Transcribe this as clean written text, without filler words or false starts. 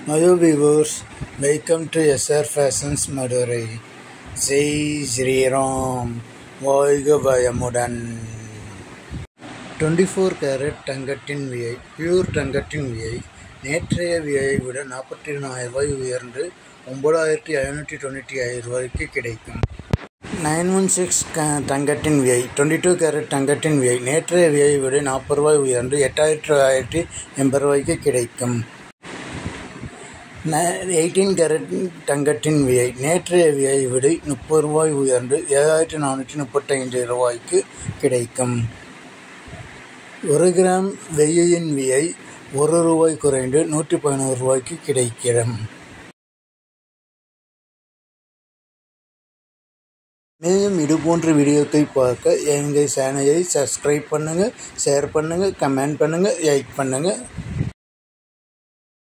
Hello viewers, welcome to SR Fashions Madurai. Jai Sriram, வாழ்க வளமுடன். 24 carrot தங்கத்தின் விலை, பியூர் தங்கத்தின் விலை நேற்றைய விலையை விட 42,000 ரூபாய் உயர்ந்து 9,595 ரூபாய்க்கு கிடைக்கும். 916 தங்கத்தின் விலை, 22 கேரட் தங்கத்தின் விலை நேற்றைய விலையை விட 40 ரூபாய் உயர்ந்து 8,980 ரூபாய்க்கு கிடைக்கும். 18 கேரட் தங்கத்தின் விலை நேற்றைய விலையை விட 30 ரூபாய் உயர்ந்து 7,435 ரூபாய்க்கு கிடைக்கும். 1 கிராம் வெள்ளியின் விலை 1 ரூபாய் குறைந்து 111 ரூபாய்க்கு கிடைக்கும். மேலும் இதுபோன்ற வீடியோக்களை பார்க்க எங்கள் சேனலை சப்ஸ்கிரைப் பண்ணுங்கள், ஷேர் பண்ணுங்கள், கமெண்ட் பண்ணுங்கள், லைக் பண்ணுங்கள்.